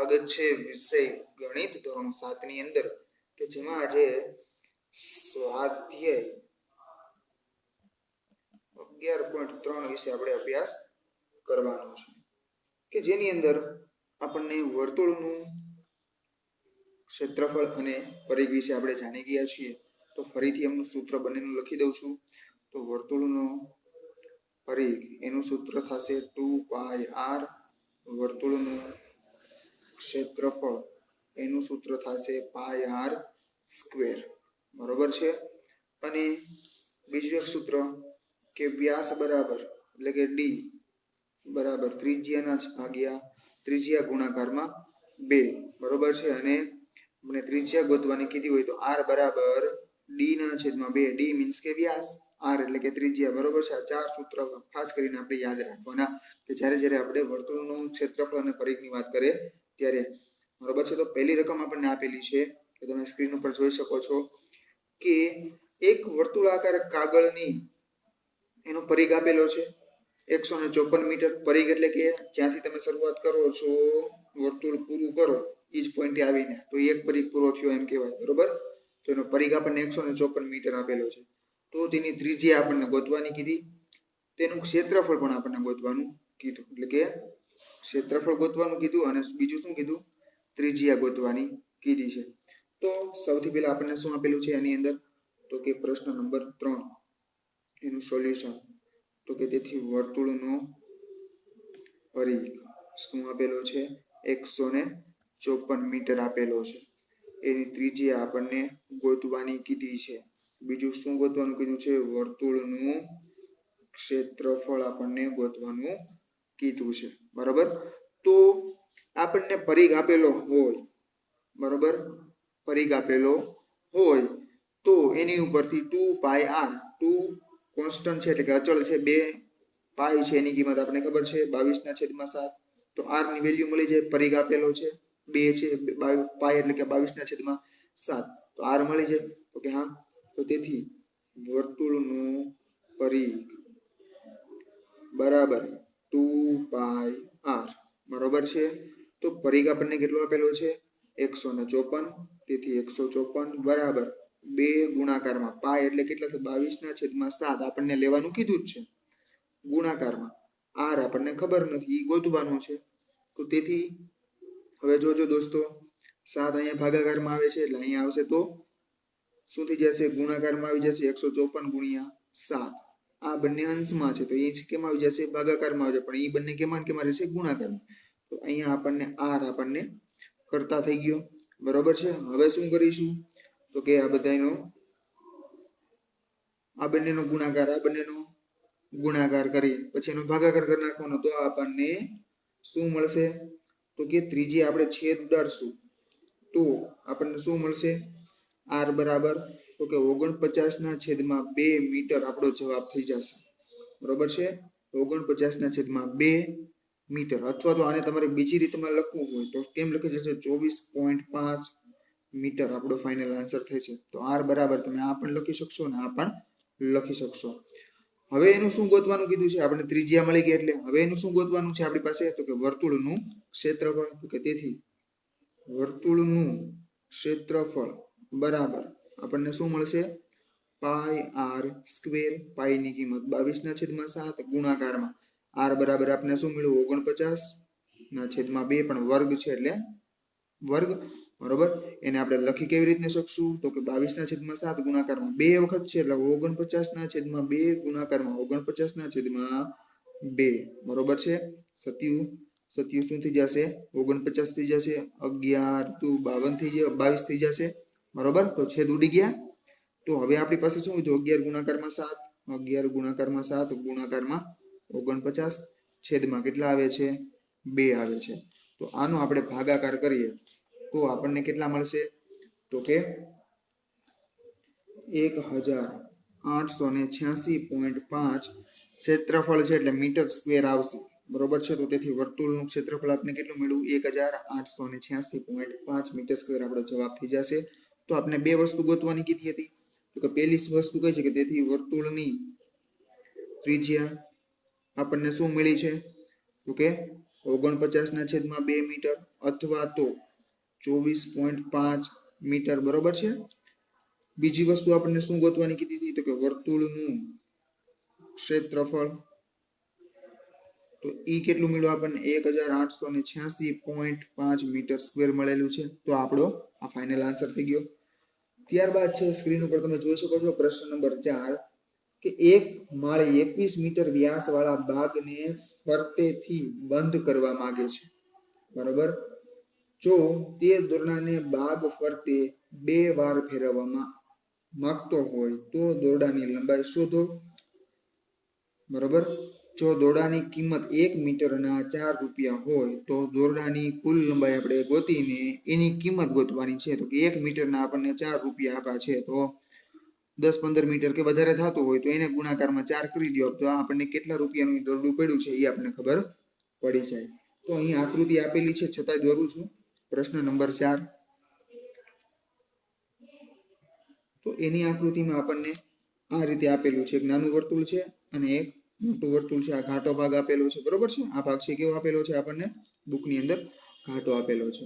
સ્વાગત છે વિષય ગણિત ધોરણ 7 ની અંદર કે જેમાં આજે સ્વાધ્યાય 11.3 વિશે આપણે અભ્યાસ કરવાનો છે કે જેની અંદર આપણને વર્તુળનું ક્ષેત્રફળ અને પરિઘ વિશે આપણે જાણી ગયા છીએ। તો ફરીથી એમનું સૂત્ર બંનેનું લખી દઉં છું। તો વર્તુળનો પરિઘ એનું સૂત્ર થશે 2πr, વર્તુળનું ક્ષેત્રફળ એનું સૂત્ર થશે πr સ્ક્વેર, બરોબર છે। અને બીજું એક સૂત્ર કે વ્યાસ બરાબર એટલે કે d બરાબર ત્રિજ્યાના ભાગ્યા ત્રિજ્યા ગુણાકારમાં 2, બરોબર છે। અને મને ત્રિજ્યા ગોતવાની કીધી હોય તો r બરાબર d ના છેદમાં 2, d મીન્સ કે વ્યાસ, r એટલે કે ત્રિજ્યા, બરોબર છે। આ ચાર સૂત્ર ખાસ કરીને આપણે યાદ રાખવાના કે જ્યારે આપણે વર્તુળનું ક્ષેત્રફળ અને પરિઘની વાત કરીએ ત્યારે, બરોબર છે। તો પહેલી રકમ આપણને આપેલી છે કે તમે સ્ક્રીન ઉપર જોઈ શકો છો કે એક વર્તુળાકાર કાગળની એનો પરિઘ આપેલો છે 154 મીટર। પરિઘ એટલે કે જ્યાંથી તમે શરૂઆત કરો છો વર્તુળ પૂરું કરો એ જ પોઈન્ટે આવીને તો એક પરિઘ પૂરો થયો એમ કહેવાય, બરોબર। તો એનો પરિઘ આપણને 154 મીટર આપેલો છે। તો તેની ત્રિજ્યા આપણને ગોતવાની કીધી, તેનું ક્ષેત્રફળ પણ આપણને ગોતવાનું કીધું, એટલે કે ક્ષેત્રફળ ગોતવાનું કીધું અને બીજું શું કીધું, ત્રિજ્યા ગોતવાની કીધી છે। તો સૌથી પહેલા આપણને શું આપેલું છે એની અંદર, તો કે પ્રશ્ન નંબર 3 એનું સોલ્યુશન, તો કે તેથી વર્તુળનો પરિઘ શું આપેલો છે 154 મીટર આપેલો છે, એની ત્રિજ્યા આપણને ગોતવાની કીધી છે। બીજું શું ગોતવાનું કીધું છે, વર્તુળનું ક્ષેત્રફળ આપણને ગોતવાનું કીધું છે, બરોબર। તો આપણને પરિઘ આપેલો હોય, બરોબર, પરિઘ આપેલો હોય તો એની ઉપરથી 2πr, 2 કોન્સ્ટન્ટ છે એટલે કે અચળ છે, 2 પાઈ છે એની કિંમત આપણને ખબર છે 22/7, તો r ની વેલ્યુ મળી જાય, પરિઘ આપેલો છે 2 છે, પાઈ એટલે કે 22/7, તો r મળી જાય, તો કે હા, તો તેથી વર્તુળનું પરિઘ બરાબર 2πr, બરોબર છે। તો પરિઘ આપણને કેટલો આપેલો છે 154, તેથી 154 બરાબર 2 ગુણાકારમાં પાઈ એટલે કેટલા છે 22/7 આપણને લેવાનું કીધું જ છે, ગુણાકારમાં r આપણને ખબર નથી, એ ગોતવાનું છે। તો તેથી હવે જોજો દોસ્તો, 7 અહીંયા ભાગાકારમાં આવે છે એટલે અહીંયા આવશે તો શું થઈ જશે, ગુણાકારમાં આવી જશે 154 ગુણ્યા 7, આ બંને અંશમાં છે તો એ કેમ આવી જશે, ભાગાકારમાં આવી જશે, પણ એ બંને કેમાં રહેશે, ગુણાકારમાં, તો અહીંયા આપણને r આપણને કરતા થઈ ગયો, બરોબર છે। હવે શું કરીશું, તો કે આ બધાનો આ બંનેનો ગુણાકાર, આ બંનેનો ગુણાકાર કરી પછી એનો ભાગાકાર કરી નાખવાનો, તો આપણને શું મળશે, તો કે ત્રિજ્યા આપણે છેદ ઉડાડશું તો આપણને શું મળશે, r બરાબર તો કે 49/2 મીટર આપણો જવાબ થઈ જશે, બરોબર છે। 49/2 મીટર, અથવા તો આને તમારે બીજી રીતમાં લખવું હોય તો કેમ લખી જશે, 24.5 મીટર આપણો ફાઇનલ આન્સર થશે। તો r બરાબર તમે આ પણ લખી શકશો અને આ પણ લખી શકશો। હવે એનું શું ગોતવાનું કીધું છે, આપણે ત્રિજ્યા મળી ગઈ એટલે હવે એનું શું ગોતવાનું છે આપણી પાસે, તો કે વર્તુળનું ક્ષેત્રફળ, તો કે તેથી વર્તુળનું ક્ષેત્રફળ બરાબર આપણને શું મળશે, પાઈ r સ્ક્વેર, પાઈ ની કિંમત 22/7 ગુણાકારમાં r બરાબર આપણે શું મળ્યું 49/2, પણ વર્ગ છે એટલે વર્ગ, બરોબર। એને આપણે લખી કેવી રીતે શકશું, તો કે 22/7 ગુણાકારમાં 2 વખત છે એટલે 49/2 ગુણાકારમાં 49/2, બરોબર છે। સત્યુ શું થઈ જશે 49 થઈ જશે, 11 × 2 52 થઈ જશે, 22 થઈ જશે, બરોબર। તો છેદ ઉડી ગયા, તો હવે આપણી પાસે શું હતું 11 ગુણાકારમાં 7, 11 ગુણાકારમાં 7 ગુણાકારમાં 49, છેદમાં કેટલા આવે છે 2 આવે છે। તો આનો આપણે ભાગાકાર કરીએ તો આપણને કેટલા મળશે, તો કે 1886.5 ક્ષેત્રફળ છે એટલે મીટર સ્ક્વેર આવશે, બરોબર છે। તો તેથી વર્તુળનું ક્ષેત્રફળ આપણે કેટલું મળ્યું 1886.5 મીટર સ્ક્વેર આપણો જવાબ થઈ જશે। તો આપણે બે વસ્તુ ગોતવાની કીધી હતી, તો કે પહેલી વસ્તુ કઈ છે કે તેથી વર્તુળની ત્રિજ્યા આપણને શું મળી છે, તો કે 49/2 મીટર અથવા તો 24.5 મીટર, બરોબર છે. બીજી વસ્તુ આપણને શું ગોતવાની કીધી હતી? તો કે વર્તુળનું ક્ષેત્રફળ. તો ઈ કેટલું મળ્યું આપણને? 1886.5 મીટર સ્ક્વેર મળેલું છે. તો આપણો આ ફાઇનલ આન્સર થઈ ગયો. ત્યારબાદ છે સ્ક્રીન ઉપર તમે જોઈ શકો છો પ્રશ્ન નંબર 4 કે એક માળે 21 મીટર વ્યાસ વાળા બાગને ફરતેથી બંધ કરવા માંગે છે, બરોબર. જો તે દોરડાને બાગ ફરતે 2 વાર ફેરવવામાં માંગતો હોય તો દોરડાની લંબાઈ શોધો, બરોબર. જો દોરડાની કિંમત 1 મીટરના 4 રૂપિયા હોય તો દોરડાની કુલ લંબાઈ આપણે ગોતીને એની કિંમત ગોતવાની છે. તો કે 1 મીટરના આપણને 4 રૂપિયા આપ્યા છે, તો 10-15 મીટર કે વધારે થતું હોય તો એને ગુણાકારમાં 4 કરી દો તો આપણને કેટલા રૂપિયાનું દોરડું પડ્યું છે એ આપણને ખબર પડી જાય. તો અહીં આકૃતિ આપેલી છે છતાં દોરું છું. પ્રશ્ન નંબર 4. તો એની આકૃતિમાં આપણને આ રીતે આપેલું છે. એક નાનું વર્તુળ છે અને એક મોટું વર્તુળ છે. આ ઘાટો ભાગ આપેલો છે, બરોબર છે. આ ભાગ છે કેવો આપેલો છે? આપણને બુકની અંદર ઘાટો આપેલો છે.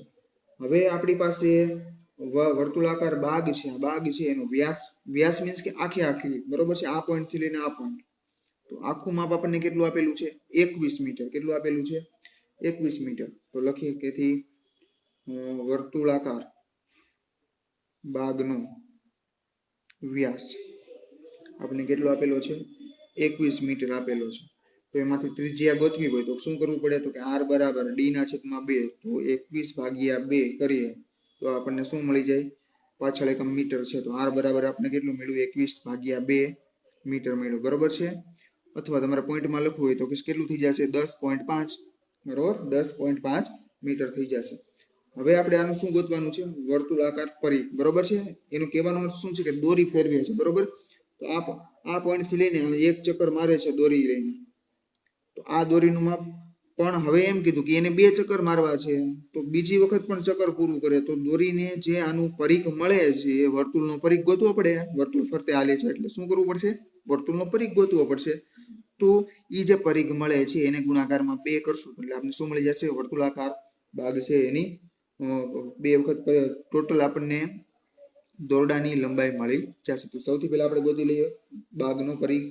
હવે આપણી પાસે વર્તુળાકાર બાગ છે. આ બાગ છે એનો વ્યાસ મીન્સ કે આખી, બરોબર છે. આ પોઈન્ટ થી લઈને આ પોઈન્ટ, તો આખું માપ આપણને કેટલું આપેલું છે? 21 મીટર. કેટલું આપેલું છે? 21 મીટર. તો લખીએ તેથી વર્તુળાકાર બાગનો વ્યાસ આપણે કેટલો આપેલો છે? 21 મીટર આપેલો છે. તો એમાંથી ત્રિજ્યા ગોતવી હોય તો શું કરવું પડે? તો કે r બરાબર d/2. તો 21/2 કરીએ તો આપણને શું મળી જાય? પાછળ એકમ મીટર છે, તો r બરાબર આપણે કેટલું મળ્યું? 21/2 મીટર મળ્યું, બરોબર છે. અથવા તમારે પોઈન્ટમાં લખવું હોય તો કેટલું થઈ જશે? 10.5, બરોબર. 10.5 મીટર થઈ જશે. હવે આપણે આનું શું ગોતવાનું છે? વર્તુળાકાર પરિઘ, બરોબર છે. એનું કહેવાનો અર્થ શું છે? કે દોરી ફેરવે છે, બરોબર. તો આ પોઈન્ટ થી લઈને એક ચક્કર મારે છે દોરી લઈને, તો આ દોરીનું માપ પણ હવે એમ કીધું કે એને 2 ચક્કર મારવા છે, તો બીજી વખત પણ ચક્કર પૂરું કરે તો દોરીને જે આનું પરિઘ મળે છે એ વર્તુળનો પરિઘ ગોતવો પડે. વર્તુળ ફરતે હાલે છે એટલે શું કરવું પડશે? વર્તુળનો પરિઘ ગોતવો પડશે. તો એ જે પરિઘ મળે છે એને ગુણાકારમાં 2 કરશું એટલે આપણે શું મળી જશે? વર્તુળાકાર બાગ છે એની 2 વખત ટોટલ આપણને દોરડાની લંબાઈ મળી જશે. તો સૌથી પહેલા આપણે ગોતી લઈએ બાગનો પરિઘ.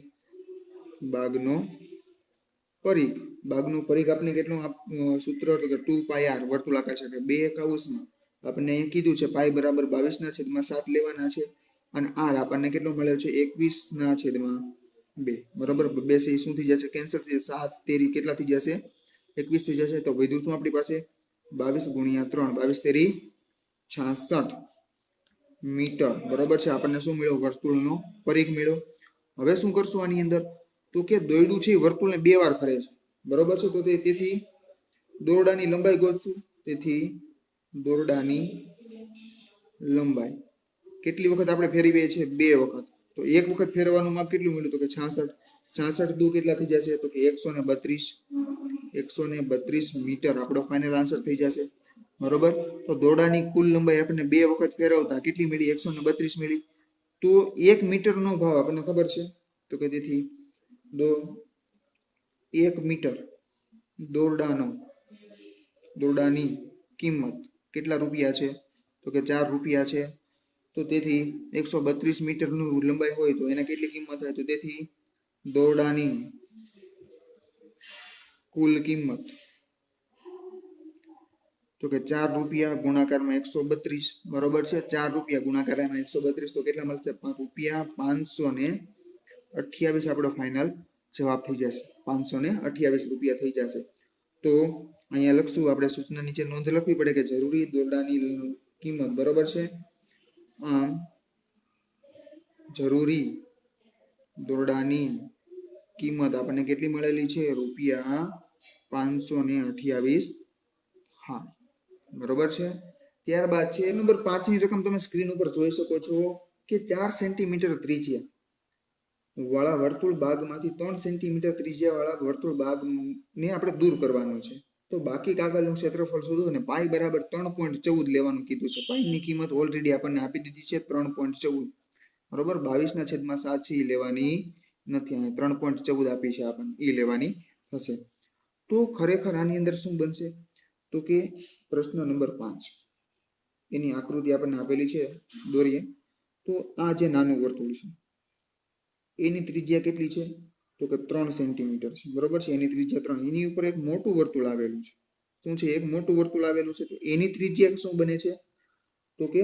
બાગનો પરિઘ આપણે કેટલો સૂત્ર તો કે 2πr વર્તુળાકાર છે કે 2 કૌંસમાં આપણને અહીં કીધું છે પાઈ બરાબર 22/7 લેવાના છે અને r આપણને કેટલો મળ્યો છે? 21/2, બરોબર. 2 છે શું થઈ જશે? કેન્સલ થઈ જશે. 7 તેરી કેટલા થઈ જશે? 21 થઈ જશે. તો વધ્યું શું આપણી પાસે? 22 × 3, 22 તેરી 66 મીટર, બરોબર છે. આપણને શું મળ્યો? વર્તુળનો પરિઘ મળ્યો. હવે શું કરશું આની અંદર? તો કે દોરડું છે વર્તુળને 2 વાર ફરે છે, બરોબર છે. તો તેથી દોરડાની લંબાઈ ગોતશું. તેથી દોરડાની લંબાઈ કેટલી વખત આપણે ફેરવીએ છીએ? 2 વખત. તો એક વખત ફેરવાનું માપ કેટલું મળ્યું? તો કે 66. 66 દુ કેટલા થઈ જશે? તો કે 132 મીટર આપણો ફાઇનલ આન્સર થઈ જશે, બરોબર. તો દોરડાની કુલ લંબાઈ આપણને 2 વખત ફેરવતા કેટલી મળી? 132 મળી. તો 1 મીટરનો ભાવ આપણને ખબર છે, તો કે તેથી 1 મીટર દોરડાની કિંમત કેટલા રૂપિયા છે? તો કે 4 રૂપિયા છે. તો તેથી 132 મીટરનું લંબાઈ હોય તો એને કેટલી કિંમત થાય? તો તેથી દોરડાની કુલ કિંમત તો કે 4 રૂપિયા ગુણાકારમાં 132, બરોબર છે. 4 રૂપિયા ગુણાકારમાં 132 તો કેટલા મળશે? રૂપિયા 528 આપણો ફાઇનલ જવાબ થઈ જશે. 528 રૂપિયા થઈ જશે. તો અહીંયા લખશું આપણે સૂચના નીચે નોંધ લખવી પડે કે જરૂરી દોરડાની કિંમત, બરોબર છે. આમ જરૂરી દોરડાની કિંમત આપણને કેટલી મળેલી છે? રૂપિયા 528. હા, બરોબર છે. ત્યારબાદ છે નંબર 5 ની રકમ તમે સ્ક્રીન ઉપર જોઈ શકો છો કે 4 સેન્ટીમીટર ત્રિજ્યા વાળા વર્તુળ બાગમાંથી 3 સેન્ટીમીટર ત્રિજ્યા વાળા વર્તુળ બાગને આપણે દૂર કરવાનો છે. તો બાકી કાગળનું ક્ષેત્રફળ શોધો અને પાઈ બરાબર 3.14 લેવાનું કીધું છે. પાઈની કિંમત ઓલરેડી આપણને આપી દીધી છે 3.14, બરોબર. 22/7 છે એ લેવાની નથી, 3.14 આપી છે આપણને, એ લેવાની થશે. તો ખરેખર આની અંદર શું બનશે તો કે પ્રશ્ન નંબર 5 એની આકૃતિ આપણને આપેલી છે દોરીએ તો આ જે નાનું વર્તુળ છે એની ત્રિજ્યા કેટલી છે તો કે 3 સેન્ટીમીટર છે બરોબર છે એની ત્રિજ્યા 3 એની ઉપર એક મોટું વર્તુળ આવેલું છે શું છે એક મોટું વર્તુળ આવેલું છે તો એની ત્રિજ્યા શું બને છે તો કે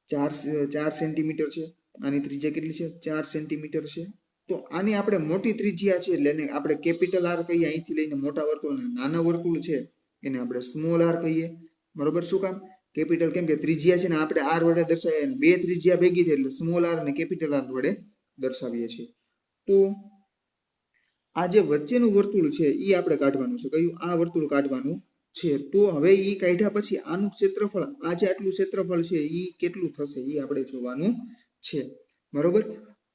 4 સેન્ટીમીટર છે આની ત્રિજ્યા કેટલી છે 4 સેન્ટીમીટર છે તો આની આપણે મોટી ત્રિજ્યા છે એટલે આપણે કેપિટલ આર કહીએ અહીંથી લઈને મોટા વર્તુળને નાના વર્તુળ છે એને આપણે સ્મોલ આર કહીએ બરોબર શું કામ કેપિટલ કેમ કે ત્રિજ્યા છે ને આપણે આર વડે દર્શાવીએ અને બે ત્રિજ્યા ભેગી થાય એટલે સ્મોલ આર ને કેપિટલ આર વડે દર્શાવીએ છીએ તો આ જે વચ્ચેનું વર્તુળ છે એ આપણે કાઢવાનું છે કયું આ વર્તુળ કાઢવાનું છે તો હવે એ કાઢ્યા પછી આનું ક્ષેત્રફળ આ જે આટલું ક્ષેત્રફળ છે એ કેટલું થશે એ આપણે જોવાનું છે બરોબર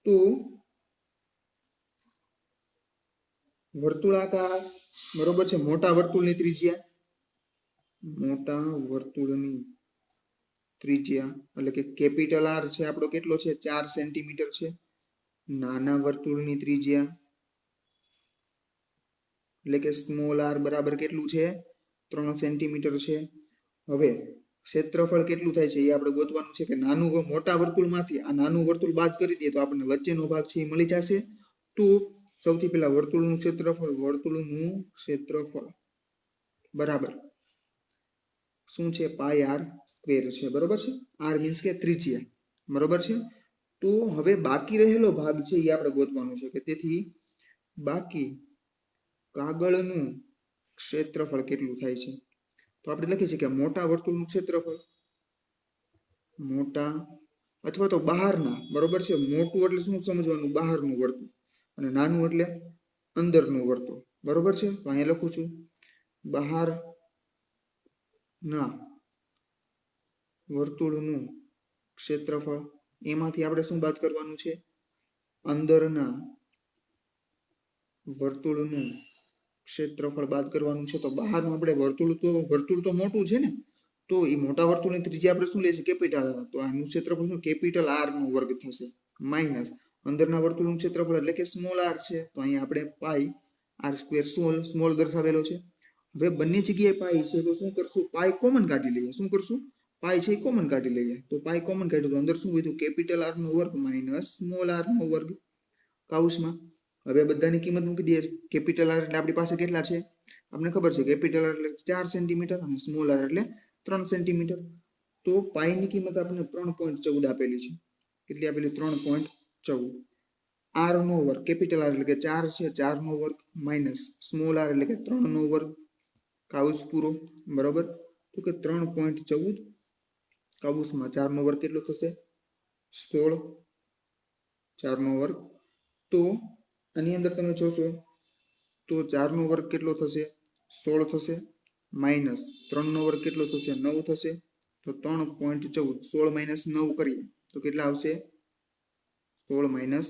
તો વર્તુળાકાર બરોબર છે મોટા વર્તુળની ત્રિજ્યા એટલે કે કેપિટલ આર છે આપણો કેટલો છે 4 સેન્ટીમીટર છે નાના વર્તુળની ત્રિજ્યા એટલે કે સ્મોલ આર બરાબર કેટલું છે 3 સેન્ટીમીટર છે હવે ક્ષેત્રફળ કેટલું થાય છે એ આપણે ગોતવાનું છે કે નાનું મોટા વર્તુળમાંથી આ નાનું વર્તુળ બાદ કરી દઈએ તો આપણને વચ્ચેનો ભાગ છે એ મળી જશે તો સૌથી પહેલા વર્તુળનું ક્ષેત્રફળ બરાબર શું છે પાઈ આર સ્ક્વેર છે બરોબર છે આર મીન્સ કે ત્રિજ્યા બરોબર છે તો હવે બાકી રહેલો ભાગ છે એ આપણે ગોતવાનો છે કે તેથી બાકી કાગળનું ક્ષેત્રફળ કેટલું થાય છે તો આપણે લખીએ છીએ કે મોટા વર્તુળનું ક્ષેત્રફળ મોટા અથવા તો બહારના બરોબર છે મોટું એટલે શું સમજવાનું બહારનું વર્તુળ અને નાનું એટલે અંદરનું વર્તુળ બરોબર છે તો અહીંયા લખું છું બહાર ના વર્તુળનું ક્ષેત્રફળ એમાંથી આપણે શું બાદ કરવાનું છે અંદરના વર્તુળનું ક્ષેત્રફળ બાદ કરવાનું છે તો બહારનું આપણે વર્તુળ તો મોટું છે ને તો એ મોટા વર્તુળની ત્રિજ્યા આપણે શું લઈશું કેપિટલ આર તો આનું ક્ષેત્રફળ શું કેપિટલ આર નો વર્ગ થશે માઇનસ અંદરના વર્તુળનું ક્ષેત્રફળ એટલે કે સ્મોલ આર છે તો અહીંયા આપણે પાઈ આર સ્ક્વેર સ્મોલ દર્શાવેલો છે હવે બંને જગ્યાએ પાઈ છે તો શું કરશું પાઈ કોમન કાઢી લઈએ શું કરશું પાઈ છે કોમન કાઢી લઈએ તો પાઈ કોમન કાઢ્યું તો અંદર શું વધ્યું કેપિટલ આર નો વર્ગ માઇનસ સ્મોલ આર નો વર્ગ કૌંસમાં હવે બધાની કિંમત મૂકી દઈએ કેપિટલ આર એટલે આપણી પાસે કેટલા છે આપણે ખબર છે કેપિટલ આર એટલે 4 સેન્ટીમીટર અને સ્મોલ આર એટલે 3 સેન્ટીમીટર તો પાઈની કિંમત આપણને 3.14 આપેલી છે કેટલી આપેલી 3.14 આર નો વર્ગ કેપિટલ આર એટલે કે 4 છે 4 નો વર્ગ માઇનસ સ્મોલ આર એટલે કે 3 નો વર્ગ કૌંસ પૂરો બરોબર તો કે 3.14 કૌંસમાં 4 નો વર્ગ કેટલો થશે 16 4 નો વર્ગ તો આની અંદર તમે જોશો તો 4 નો વર્ગ કેટલો થશે 16 થશે માઇનસ 3 નો વર્ગ કેટલો થશે 9 થશે તો 3.14 16 માઇનસ 9 કરીએ તો કેટલા આવશે 16 માઇનસ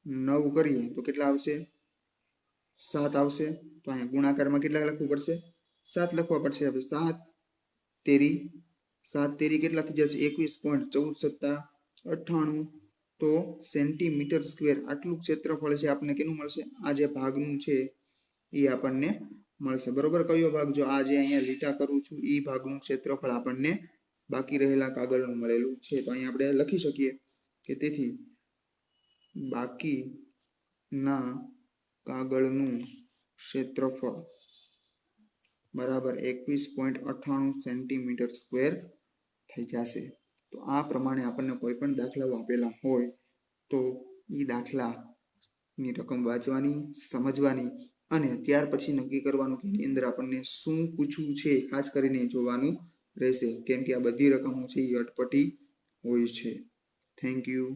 9 કરીએ તો કેટલા આવશે 7 આવશે તો અહીંયા ગુણાકારમાં કેટલા લખવું પડશે 7 લખવા પડશે હવે 7 તેરી કેટલા થઈ જશે 21.14 + 98 તો સેન્ટીમીટર સ્ક્વેર આટલું ક્ષેત્રફળ છે આપણને કેટલું મળશે આ જે ભાગનું છે એ આપણને મળશે બરોબર કયો ભાગ જો આ જે અહીંયા લીટા કરું છું એ ભાગનું ક્ષેત્રફળ આપણને બાકી રહેલા કાગળનું મળેલું છે તો અહીંયા આપણે લખી શકીએ કે તેથી બાકીના કાગળનું ક્ષેત્રફળ બરાબર 21.98 સેન્ટીમીટર સ્ક્વેર થઈ જશે તો આ પ્રમાણે આપણને કોઈ પણ દાખલાઓ આપેલા હોય તો એ દાખલાની રકમ વાંચવાની સમજવાની અને ત્યાર પછી નક્કી કરવાનું કે એની અંદર આપણને શું પૂછવું છે ખાસ કરીને જોવાનું રહેશે કેમ કે આ બધી રકમો છે એ અટપટી હોય છે થેન્ક યુ